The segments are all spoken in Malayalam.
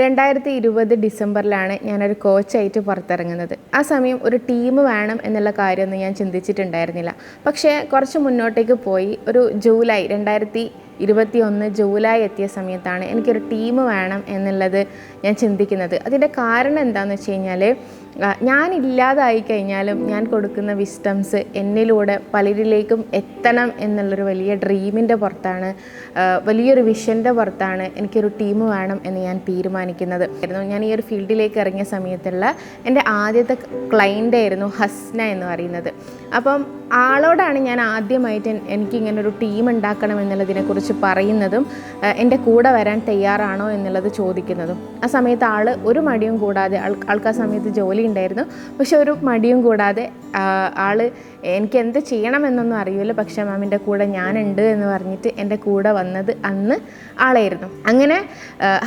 2020 ഡിസംബറിലാണ് ഞാനൊരു കോച്ചായിട്ട് പുറത്തിറങ്ങുന്നത്. ആ സമയം ഒരു ടീം വേണം എന്നുള്ള കാര്യമൊന്നും ഞാൻ ചിന്തിച്ചിട്ടുണ്ടായിരുന്നില്ല. പക്ഷേ കുറച്ച് മുന്നോട്ടേക്ക് പോയി ഒരു ജൂലൈ 2021 ജൂലൈ എത്തിയ സമയത്താണ് എനിക്കൊരു ടീം വേണം എന്നുള്ളത് ഞാൻ ചിന്തിക്കുന്നത്. അതിൻ്റെ കാരണം എന്താണെന്ന് വെച്ച് കഴിഞ്ഞാൽ, ഞാനില്ലാതായി കഴിഞ്ഞാലും ഞാൻ കൊടുക്കുന്ന വിസ്ഡംസ് എന്നിലൂടെ പലരിലേക്കും എത്തണം എന്നുള്ളൊരു വലിയ ഡ്രീമിൻ്റെ പുറത്താണ്, വലിയൊരു വിഷൻ്റെ പുറത്താണ് എനിക്കൊരു ടീം വേണം എന്ന് ഞാൻ തീരുമാനിക്കുന്നത്. ഞാൻ ഈ ഒരു ഫീൽഡിലേക്ക് ഇറങ്ങിയ സമയത്തുള്ള എൻ്റെ ആദ്യത്തെ ക്ലയൻ്റ് ആയിരുന്നു ഹസ്ന എന്ന് പറയുന്നത്. അപ്പം ആളോടാണ് ഞാൻ ആദ്യമായിട്ട് എനിക്കിങ്ങനൊരു ടീം ഉണ്ടാക്കണം എന്നുള്ളതിനെക്കുറിച്ച് പറയുന്നതും എൻ്റെ കൂടെ വരാൻ തയ്യാറാണോ എന്നുള്ളത് ചോദിക്കുന്നതും. ആ സമയത്ത് ആൾ ഒരു മടിയും കൂടാതെ, ആൾക്ക് ആ സമയത്ത് ജോലി ഉണ്ടായിരുന്നു, പക്ഷെ ഒരു മടിയും കൂടാതെ ആൾ എനിക്ക് എന്ത് ചെയ്യണമെന്നൊന്നും അറിയില്ല, പക്ഷേ മാമിൻ്റെ കൂടെ ഞാനുണ്ട് എന്ന് പറഞ്ഞിട്ട് എൻ്റെ കൂടെ വന്നത് അന്ന് ആളായിരുന്നു. അങ്ങനെ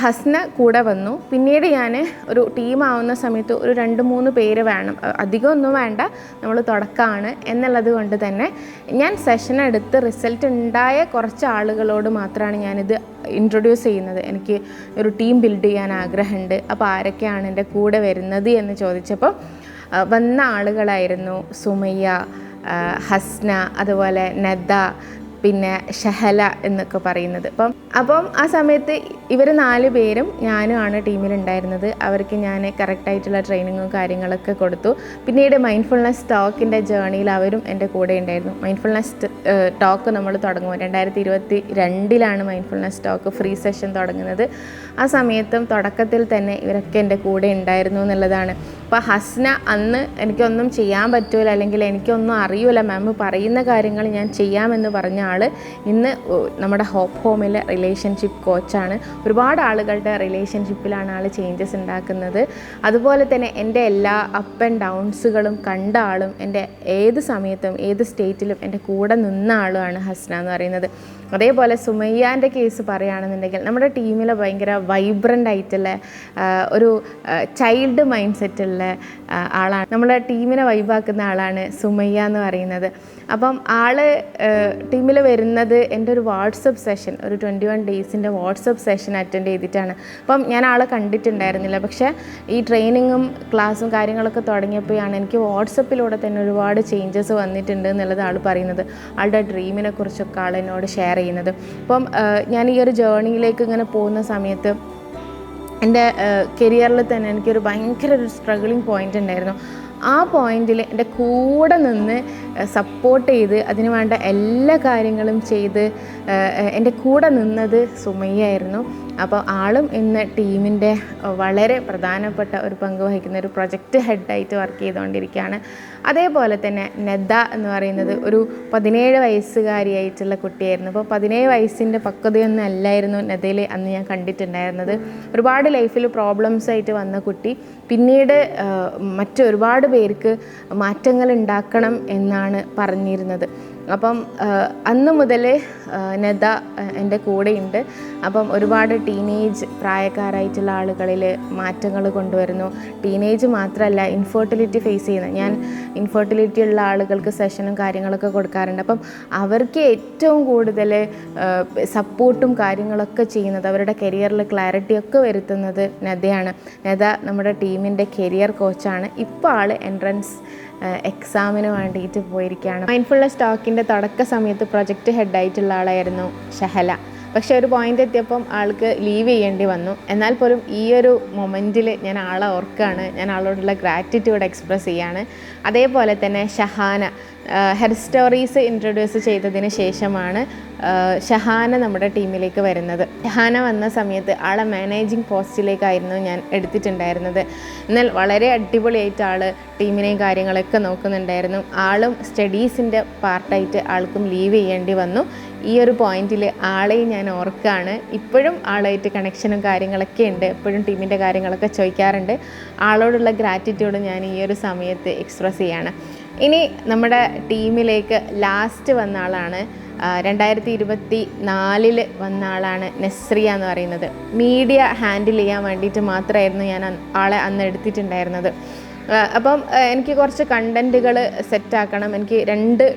ഹസ്ന കൂടെ വന്നു. പിന്നീട് ഞാൻ ഒരു ടീമാവുന്ന സമയത്ത് ഒരു 2-3 പേര് വേണം, അധികമൊന്നും വേണ്ട, നമ്മൾ തുടക്കമാണ് എന്നുള്ളത് കൊണ്ട് തന്നെ ഞാൻ സെഷൻ എടുത്ത് റിസൾട്ട് ഉണ്ടായ കുറച്ച് ആളുകളോട് മാത്രമാണ് ഞാനിത് ഇൻട്രൊഡ്യൂസ് ചെയ്യുന്നത്. എനിക്ക് ഒരു ടീം ബിൽഡ് ചെയ്യാൻ ആഗ്രഹമുണ്ട്, അപ്പോൾ ആരൊക്കെയാണ് എൻ്റെ കൂടെ വരുന്നത് എന്ന് ചോദിച്ചപ്പോൾ വന്ന ആളുകളായിരുന്നു സുമയ്യ, ഹസ്ന, അതുപോലെ നദ, പിന്നെ ഷഹല എന്നൊക്കെ പറയുന്നത്. അപ്പം ആ സമയത്ത് ഇവർ 4 പേരും ഞാനുമാണ് ടീമിലുണ്ടായിരുന്നത്. അവർക്ക് ഞാൻ കറക്റ്റായിട്ടുള്ള ട്രെയിനിങ്ങും കാര്യങ്ങളൊക്കെ കൊടുത്തു. പിന്നീട് മൈൻഡ്ഫുൾനെസ് ടോക്കിൻ്റെ ജേർണിയിൽ അവരും എൻ്റെ കൂടെ ഉണ്ടായിരുന്നു. മൈൻഡ്ഫുൾനെസ് ടോക്ക് നമ്മൾ തുടങ്ങും 2022 മൈൻഡ്ഫുൾനെസ് ടോക്ക് ഫ്രീ സെഷൻ തുടങ്ങുന്നത്. ആ സമയത്തും തുടക്കത്തിൽ തന്നെ ഇവരൊക്കെ എൻ്റെ കൂടെ ഉണ്ടായിരുന്നു എന്നുള്ളതാണ്. അപ്പോൾ ഹസ്ന അന്ന് എനിക്കൊന്നും ചെയ്യാൻ പറ്റൂല, അല്ലെങ്കിൽ എനിക്കൊന്നും അറിയൂല, മാം പറയുന്ന കാര്യങ്ങൾ ഞാൻ ചെയ്യാമെന്ന് പറഞ്ഞ ആൾ ഇന്ന് നമ്മുടെ ഹോപ്പ് ഹോമിലെ റിലേഷൻഷിപ്പ് കോച്ചാണ്. ഒരുപാട് ആളുകളുടെ റിലേഷൻഷിപ്പിലാണ് ആൾ ചേഞ്ചസ് ഉണ്ടാക്കുന്നത്. അതുപോലെ തന്നെ എൻ്റെ എല്ലാ അപ്പ് ആൻഡ് ഡൗൺസുകളും കണ്ട ആളും, എൻ്റെ ഏത് സമയത്തും ഏത് സ്റ്റേറ്റിലും എൻ്റെ കൂടെ നിന്ന ആളുമാണ് ഹസ്ന എന്ന് പറയുന്നത്. അതേപോലെ സുമയ്യാൻ്റെ കേസ് പറയുകയാണെന്നുണ്ടെങ്കിൽ, നമ്മുടെ ടീമിൽ ഭയങ്കര വൈബ്രൻ്റ് ആയിട്ടുള്ള ഒരു ചൈൽഡ് മൈൻഡ് സെറ്റുള്ള ആളാണ്. നമ്മുടെ ടീമിനെ വൈബാക്കുന്ന ആളാണ് സുമയ്യ എന്ന് പറയുന്നത്. അപ്പം ആൾ ടീമിൽ വരുന്നത് എൻ്റെ ഒരു വാട്സപ്പ് സെഷൻ, ഒരു 21 ഡേയ്സിൻ്റെ വാട്സപ്പ് സെഷൻ അറ്റൻഡ് ചെയ്തിട്ടാണ്. അപ്പം ഞാൻ ആളെ കണ്ടിട്ടുണ്ടായിരുന്നില്ല, പക്ഷേ ഈ ട്രെയിനിങ്ങും ക്ലാസ്സും കാര്യങ്ങളൊക്കെ തുടങ്ങിയപ്പോഴാണ് എനിക്ക് വാട്സപ്പിലൂടെ തന്നെ ഒരുപാട് ചേഞ്ചസ് വന്നിട്ടുണ്ട് എന്നുള്ളത് ആൾ പറയുന്നത്. ആളുടെ ഡ്രീമിനെ കുറിച്ചൊക്കെ ആൾ എന്നോട് ഷെയർ ചെയ്യുന്നത്. അപ്പം ഞാൻ ഈ ഒരു ജേർണിയിലേക്ക് ഇങ്ങനെ പോകുന്ന സമയത്ത് എൻ്റെ കരിയറിൽ തന്നെ എനിക്കൊരു ഭയങ്കര ഒരു സ്ട്രഗിളിങ് പോയിൻ്റ് ഉണ്ടായിരുന്നു. ആ പോയിന്റിൽ എൻ്റെ കൂടെ നിന്ന് സപ്പോർട്ട് ചെയ്ത് അതിന് വേണ്ട എല്ലാ കാര്യങ്ങളും ചെയ്ത് എൻ്റെ കൂടെ നിന്നത് സുമയ്യായിരുന്നു. അപ്പോൾ ആളും ഇന്ന് ടീമിൻ്റെ വളരെ പ്രധാനപ്പെട്ട ഒരു പങ്ക് വഹിക്കുന്ന ഒരു പ്രൊജക്റ്റ് ഹെഡായിട്ട് വർക്ക് ചെയ്തുകൊണ്ടിരിക്കുകയാണ്. അതേപോലെ തന്നെ നദ എന്ന് പറയുന്നത് ഒരു 17 വയസ്സുകാരിയായിട്ടുള്ള കുട്ടിയായിരുന്നു. അപ്പോൾ 17 വയസ്സിൻ്റെ പക്വതയൊന്നും അല്ലായിരുന്നു നദയിൽ അന്ന് ഞാൻ കണ്ടിട്ടുണ്ടായിരുന്നത്. ഒരുപാട് ലൈഫിൽ പ്രോബ്ലംസ് ആയിട്ട് വന്ന കുട്ടി പിന്നീട് മറ്റൊരുപാട് പേർക്ക് മാറ്റങ്ങൾ ഉണ്ടാക്കണം എന്നാണ് പറഞ്ഞിരുന്നത്. അപ്പം അന്ന് മുതൽ നദ എൻ്റെ കൂടെയുണ്ട്. അപ്പം ഒരുപാട് ടീനേജ് പ്രായക്കാരായിട്ടുള്ള ആളുകളിൽ മാറ്റങ്ങൾ കൊണ്ടുവരുന്നു. ടീനേജ് മാത്രമല്ല, ഇൻഫെർട്ടിലിറ്റി ഫേസ് ചെയ്യുന്ന, ഞാൻ ഇൻഫെർട്ടിലിറ്റി ഉള്ള ആളുകൾക്ക് സെഷനും കാര്യങ്ങളൊക്കെ കൊടുക്കാറുണ്ട്. അപ്പം അവർക്ക് ഏറ്റവും കൂടുതൽ സപ്പോർട്ടും കാര്യങ്ങളൊക്കെ ചെയ്യുന്നത്, അവരുടെ കരിയറിൽ ക്ലാരിറ്റി ഒക്കെ വരുത്തുന്നത് നദയാണ്. നദ നമ്മുടെ ടീമിൻ്റെ കരിയർ കോച്ചാണ്. ഇപ്പോൾ ആൾ എൻട്രൻസ് എക്സാമിന് വേണ്ടിയിട്ട് പോയിരിക്കുകയാണ്. മൈൻഡ്ഫുൾനെസ് ടോക്കിൻ്റെ തുടക്ക സമയത്ത് പ്രൊജക്റ്റ് ഹെഡായിട്ടുള്ള ആളായിരുന്നു ഷഹല. പക്ഷേ ഒരു പോയിൻ്റ് എത്തിയപ്പം ആൾക്ക് ലീവ് ചെയ്യേണ്ടി വന്നു. എന്നാൽ പോലും ഈ ഒരു മൊമെൻറ്റിൽ ഞാൻ ആളെ ഓർക്കുകയാണ്, ഞാൻ ആളോടുള്ള ഗ്രാറ്റിറ്റ്യൂഡ് എക്സ്പ്രസ് ചെയ്യാണ്. അതേപോലെ തന്നെ ഷഹാന, ഹെർ സ്റ്റോറീസ് ഇൻട്രൊഡ്യൂസ് ചെയ്തതിന് ശേഷമാണ് ഷഹാന നമ്മുടെ ടീമിലേക്ക് വരുന്നത്. ഷഹാന വന്ന സമയത്ത് ആളെ മാനേജിങ് പോസ്റ്റിലേക്കായിരുന്നു ഞാൻ എടുത്തിട്ടുണ്ടായിരുന്നത്. എന്നാൽ വളരെ അടിപൊളിയായിട്ട് ആൾ ടീമിനെയും കാര്യങ്ങളൊക്കെ നോക്കുന്നുണ്ടായിരുന്നു. ആളും സ്റ്റഡീസിൻ്റെ പാർട്ടായിട്ട് ആൾക്കും ലീവ് ചെയ്യേണ്ടി വന്നു. ഈ ഒരു പോയിന്റിൽ ആളെയും ഞാൻ ഓർക്കുകയാണ്. ഇപ്പോഴും ആളായിട്ട് കണക്ഷനും കാര്യങ്ങളൊക്കെ ഉണ്ട്, എപ്പോഴും ടീമിൻ്റെ കാര്യങ്ങളൊക്കെ ചോദിക്കാറുണ്ട്. ആളോടുള്ള ഗ്രാറ്റിറ്റ്യൂഡ് ഞാൻ ഈ ഒരു സമയത്ത് എക്സ്പ്രസ് ചെയ്യാണ്. ഇനി നമ്മുടെ ടീമിലേക്ക് ലാസ്റ്റ് വന്ന ആളാണ് 2024 വന്ന ആളാണ് നസ്രിയ എന്ന് പറയുന്നത്. മീഡിയ ഹാൻഡിൽ ചെയ്യാൻ വേണ്ടിയിട്ട് മാത്രമായിരുന്നു ഞാൻ ആളെ അന്ന് എടുത്തിട്ടുണ്ടായിരുന്നത്. അപ്പം എനിക്ക് കുറച്ച് കണ്ടൻറ്റുകൾ സെറ്റാക്കണം. എനിക്ക് 2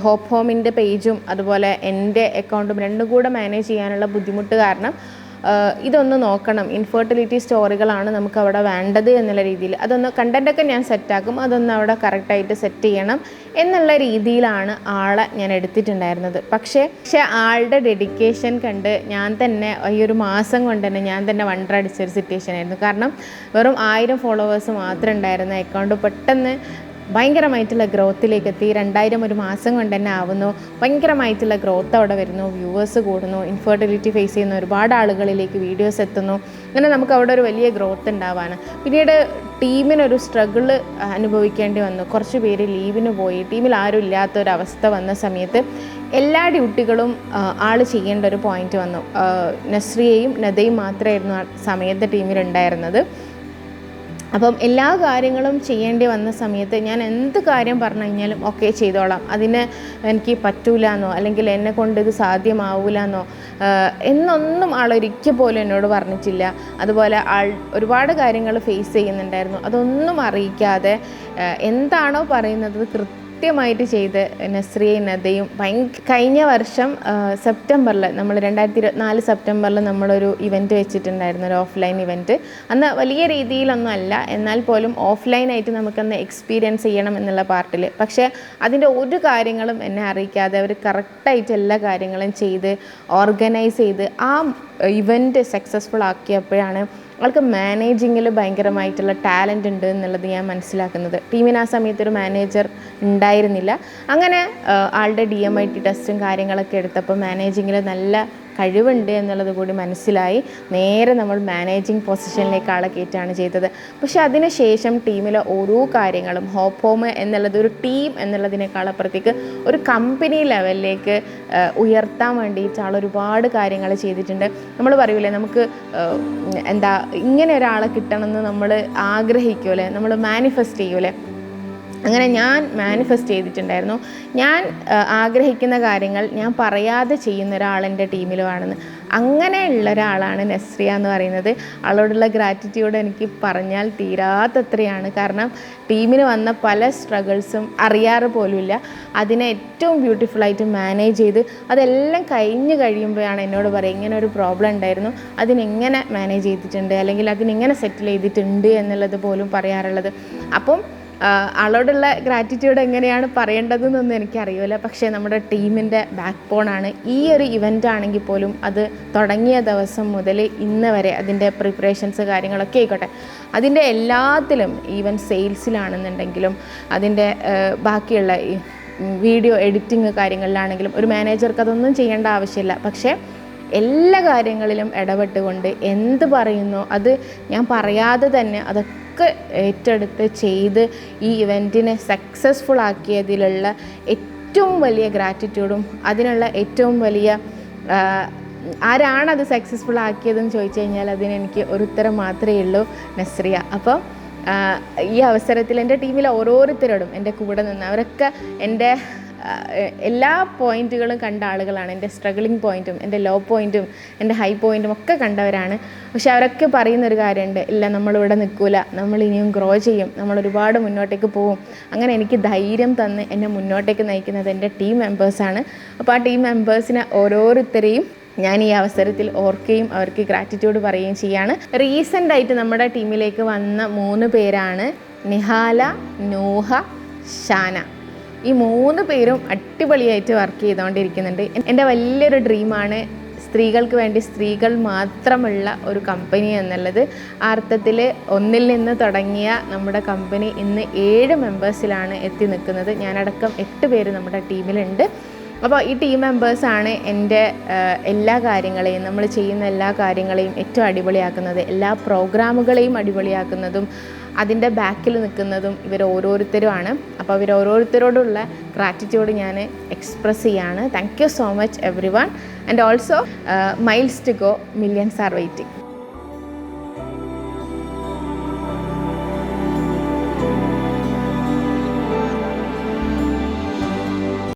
ഹോപ്പ് ഹോമിൻ്റെ പേജും അതുപോലെ എൻ്റെ അക്കൗണ്ടും രണ്ടും കൂടെ മാനേജ് ചെയ്യാനുള്ള ബുദ്ധിമുട്ട് കാരണം ഇതൊന്ന് നോക്കണം, ഇൻഫെർട്ടിലിറ്റി സ്റ്റോറികളാണ് നമുക്ക് അവിടെ വേണ്ടത് എന്നുള്ള രീതിയിൽ അതൊന്ന് കണ്ടൻറ്റൊക്കെ ഞാൻ സെറ്റാക്കും, അതൊന്ന് അവിടെ കറക്റ്റായിട്ട് സെറ്റ് ചെയ്യണം എന്നുള്ള രീതിയിലാണ് ആളെ ഞാൻ എടുത്തിട്ടുണ്ടായിരുന്നത്. പക്ഷേ ആളുടെ ഡെഡിക്കേഷൻ കണ്ട് ഞാൻ തന്നെ ഈ ഒരു മാസം കൊണ്ട് തന്നെ ഞാൻ തന്നെ വണ്ടർ അടിച്ചൊരു സിറ്റുവേഷൻ ആയിരുന്നു. കാരണം വെറും 1000 ഫോളോവേഴ്സ് മാത്രം ഉണ്ടായിരുന്ന അക്കൗണ്ട് പെട്ടെന്ന് ഭയങ്കരമായിട്ടുള്ള ഗ്രോത്തിലേക്ക് എത്തി. 2000 ഒരു മാസം കൊണ്ട് തന്നെ ആവുന്നു. ഭയങ്കരമായിട്ടുള്ള ഗ്രോത്ത് അവിടെ വരുന്നു, വ്യൂവേഴ്സ് കൂടുന്നു, ഇൻഫെർട്ടിലിറ്റി ഫേസ് ചെയ്യുന്ന ഒരുപാട് ആളുകളിലേക്ക് വീഡിയോസ് എത്തുന്നു. അങ്ങനെ നമുക്ക് അവിടെ ഒരു വലിയ ഗ്രോത്ത് ഉണ്ടാവാണ്. പിന്നീട് ടീമിനൊരു സ്ട്രഗിൾ അനുഭവിക്കേണ്ടി വന്നു. കുറച്ച് പേര് ലീവിന് പോയി, ടീമിൽ ആരും ഇല്ലാത്തൊരവസ്ഥ വന്ന സമയത്ത് എല്ലാ ഡ്യൂട്ടികളും ആൾ ചെയ്യേണ്ട ഒരു പോയിന്റ് വന്നു. നസ്രിയയും നദയും മാത്രമായിരുന്നു ആ സമയത്ത് ടീമിലുണ്ടായിരുന്നത്. അപ്പം എല്ലാ കാര്യങ്ങളും ചെയ്യേണ്ടി വന്ന സമയത്ത് ഞാൻ എന്ത് കാര്യം പറഞ്ഞു കഴിഞ്ഞാലും ഓക്കെ ചെയ്തോളാം, അതിന് എനിക്ക് പറ്റൂല എന്നോ അല്ലെങ്കിൽ എന്നെ കൊണ്ട് ഇത് സാധ്യമാവൂല എന്നോ എന്നൊന്നും ആളൊരിക്കൽ പോലും എന്നോട് പറഞ്ഞിട്ടില്ല. അതുപോലെ ആൾ ഒരുപാട് കാര്യങ്ങൾ ഫേസ് ചെയ്യുന്നുണ്ടായിരുന്നു. അതൊന്നും അറിയിക്കാതെ എന്താണോ പറയുന്നത് കൃത്യമായിട്ട് ചെയ്ത് നസ്രിയയും നദയും കഴിഞ്ഞ വർഷം സെപ്റ്റംബറിൽ നമ്മൾ 2024 സെപ്റ്റംബറിൽ നമ്മളൊരു ഇവൻറ്റ് വെച്ചിട്ടുണ്ടായിരുന്നു, ഒരു ഓഫ്ലൈൻ ഇവൻറ്റ്. അന്ന് വലിയ രീതിയിലൊന്നും അല്ല, എന്നാൽ പോലും ഓഫ്ലൈനായിട്ട് നമുക്കന്ന് എക്സ്പീരിയൻസ് ചെയ്യണം എന്നുള്ള പാർട്ടിൽ. പക്ഷേ അതിൻ്റെ ഒരു കാര്യങ്ങളും എന്നെ അറിയിക്കാതെ അവർ കറക്റ്റായിട്ട് എല്ലാ കാര്യങ്ങളും ചെയ്ത് ഓർഗനൈസ് ചെയ്ത് ആ ഇവൻറ്റ് സക്സസ്ഫുൾ ആക്കിയപ്പോഴാണ് ആൾക്ക് മാനേജിങ്ങിൽ ഭയങ്കരമായിട്ടുള്ള ടാലൻ്റ് ഉണ്ട് എന്നുള്ളത് ഞാൻ മനസ്സിലാക്കുന്നത്. ടീമിന് ആ സമയത്ത് ഒരു മാനേജർ ഉണ്ടായിരുന്നില്ല. അങ്ങനെ ആളുടെ DMIT ടെസ്റ്റും കാര്യങ്ങളൊക്കെ എടുത്തപ്പോൾ മാനേജിങ്ങിൽ നല്ല കഴിവുണ്ട് എന്നുള്ളത് കൂടി മനസ്സിലായി. നേരെ നമ്മൾ മാനേജിങ് പൊസിഷനിലേക്ക് ആളെ കയറ്റാണ് ചെയ്തത്. പക്ഷെ അതിനുശേഷം ടീമിലെ ഓരോ കാര്യങ്ങളും ഹോപ്പ് ഹോം എന്നുള്ളത് ഒരു ടീം എന്നുള്ളതിനേക്കാളപ്പുറത്തേക്ക് ഒരു കമ്പനി ലെവലിലേക്ക് ഉയർത്താൻ വേണ്ടിയിട്ട് ആൾ ഒരുപാട് കാര്യങ്ങൾ ചെയ്തിട്ടുണ്ട്. നമ്മൾ പറയൂലേ, നമുക്ക് എന്താ ഇങ്ങനെ ഒരാളെ കിട്ടണമെന്ന് നമ്മൾ ആഗ്രഹിക്കൂലേ, നമ്മൾ മാനിഫെസ്റ്റ് ചെയ്യൂലേ, അങ്ങനെ ഞാൻ മാനിഫെസ്റ്റ് ചെയ്തിട്ടുണ്ടായിരുന്നു. ഞാൻ ആഗ്രഹിക്കുന്ന കാര്യങ്ങൾ ഞാൻ പറയാതെ ചെയ്യുന്ന ഒരാൾ എൻ്റെ ടീമിലുമാണെന്ന്. അങ്ങനെയുള്ള ഒരാളാണ് നസ്രിയ എന്ന് പറയുന്നത്. അവളോടുള്ള ഗ്രാറ്റിറ്റ്യൂഡ് എനിക്ക് പറഞ്ഞാൽ തീരാത്തത്രയാണ്. കാരണം ടീമിന് വന്ന പല സ്ട്രഗിൾസും അറിയാറ് പോലുമില്ല. അതിനെ ഏറ്റവും ബ്യൂട്ടിഫുള്ളായിട്ട് മാനേജ് ചെയ്ത് അതെല്ലാം കഴിഞ്ഞ് കഴിയുമ്പോഴാണ് എന്നോട് പറയുക, ഇങ്ങനെ ഒരു പ്രോബ്ലം ഉണ്ടായിരുന്നു, അതിനെങ്ങനെ മാനേജ് ചെയ്തിട്ടുണ്ട് അല്ലെങ്കിൽ അതിനെങ്ങനെ സെറ്റിൽ ചെയ്തിട്ടുണ്ട് എന്നുള്ളത് പോലും പറയാറുള്ളത്. അപ്പം ആളോടുള്ള ഗ്രാറ്റിറ്റ്യൂഡ് എങ്ങനെയാണ് പറയേണ്ടതെന്നൊന്നും എനിക്കറിയില്ല. പക്ഷേ നമ്മുടെ ടീമിൻ്റെ ബാക്ക് ബോണാണ്. ഈ ഒരു ഇവൻ്റ് ആണെങ്കിൽ പോലും അത് തുടങ്ങിയ ദിവസം മുതൽ ഇന്ന് വരെ അതിൻ്റെ പ്രിപ്പറേഷൻസ് കാര്യങ്ങളൊക്കെ ആയിക്കോട്ടെ, അതിൻ്റെ എല്ലാത്തിലും ഈവൻ സെയിൽസിലാണെന്നുണ്ടെങ്കിലും അതിൻ്റെ ബാക്കിയുള്ള വീഡിയോ എഡിറ്റിങ് കാര്യങ്ങളിലാണെങ്കിലും ഒരു മാനേജർക്ക് അതൊന്നും ചെയ്യേണ്ട ആവശ്യമില്ല. പക്ഷേ എല്ലാ കാര്യങ്ങളിലും ഇടപെട്ടുകൊണ്ട് എന്ത് പറയുന്നോ അത് ഞാൻ പറയാതെ തന്നെ അതൊക്കെ ഏറ്റെടുത്ത് ചെയ്ത് ഈ ഇവൻറ്റിനെ സക്സസ്ഫുൾ ആക്കിയതിലുള്ള ഏറ്റവും വലിയ ഗ്രാറ്റിറ്റ്യൂഡും അതിനുള്ള ഏറ്റവും വലിയ ആരാണത് സക്സസ്ഫുൾ ആക്കിയതെന്ന് ചോദിച്ചു കഴിഞ്ഞാൽ അതിനെനിക്ക് ഒരു ഉത്തരം മാത്രമേ ഉള്ളൂ, നസ്രിയ. അപ്പം ഈ അവസരത്തിൽ എൻ്റെ ടീമിലെ ഓരോരുത്തരോടും എൻ്റെ കൂടെ നിന്ന് അവരൊക്കെ എൻ്റെ എല്ലാ പോയിൻറ്റുകളും കണ്ട ആളുകളാണ്. എൻ്റെ സ്ട്രഗിളിങ് പോയിൻറ്റും എൻ്റെ ലോ പോയിൻറ്റും എൻ്റെ ഹൈ പോയിൻറ്റും ഒക്കെ കണ്ടവരാണ്. പക്ഷെ അവരൊക്കെ പറയുന്നൊരു കാര്യമുണ്ട്, ഇല്ല നമ്മളിവിടെ നിൽക്കില്ല, നമ്മൾ ഇനിയും ഗ്രോ ചെയ്യും, നമ്മൾ ഒരുപാട് മുന്നോട്ടേക്ക് പോകും. അങ്ങനെ എനിക്ക് ധൈര്യം തന്ന് എന്നെ മുന്നോട്ടേക്ക് നയിക്കുന്നത് എൻ്റെ ടീം മെമ്പേഴ്സാണ്. അപ്പോൾ ആ ടീം മെമ്പേഴ്സിനെ ഓരോരുത്തരെയും ഞാൻ ഈ അവസരത്തിൽ ഓർക്കുകയും അവർക്ക് ഗ്രാറ്റിറ്റ്യൂഡ് പറയുകയും ചെയ്യാണ്. റീസെൻ്റായിട്ട് നമ്മുടെ ടീമിലേക്ക് വന്ന 3 പേരാണ് നിഹാല, നൂഹ, ഷാന. ഈ 3 പേരും അടിപൊളിയായിട്ട് വർക്ക് ചെയ്തുകൊണ്ടിരിക്കുന്നുണ്ട്. എൻ്റെ വലിയൊരു ഡ്രീമാണ് സ്ത്രീകൾക്ക് വേണ്ടി സ്ത്രീകൾ മാത്രമുള്ള ഒരു കമ്പനി എന്നുള്ളത്. ആ അർത്ഥത്തിൽ 1 നിന്ന് തുടങ്ങിയ നമ്മുടെ കമ്പനി ഇന്ന് 7 മെമ്പേഴ്സിലാണ് എത്തി നിൽക്കുന്നത്. ഞാനടക്കം 8 പേര് നമ്മുടെ ടീമിലുണ്ട്. അപ്പോൾ ഈ ടീം മെമ്പേഴ്സാണ് എൻ്റെ എല്ലാ കാര്യങ്ങളെയും, നമ്മൾ ചെയ്യുന്ന എല്ലാ കാര്യങ്ങളെയും ഏറ്റവും അടിപൊളിയാക്കുന്നത്, എല്ലാ പ്രോഗ്രാമുകളെയും അടിപൊളിയാക്കുന്നതും അതിൻ്റെ ബാക്കിൽ നിൽക്കുന്നതും ഇവർ ഓരോരുത്തരുമാണ്. അപ്പോൾ ഇവർ ഓരോരുത്തരോടുള്ള ഗ്രാറ്റിറ്റ്യൂഡ് ഞാൻ എക്സ്പ്രസ് ചെയ്യാണ്. Thank you so much everyone. And also miles to go, millions are waiting.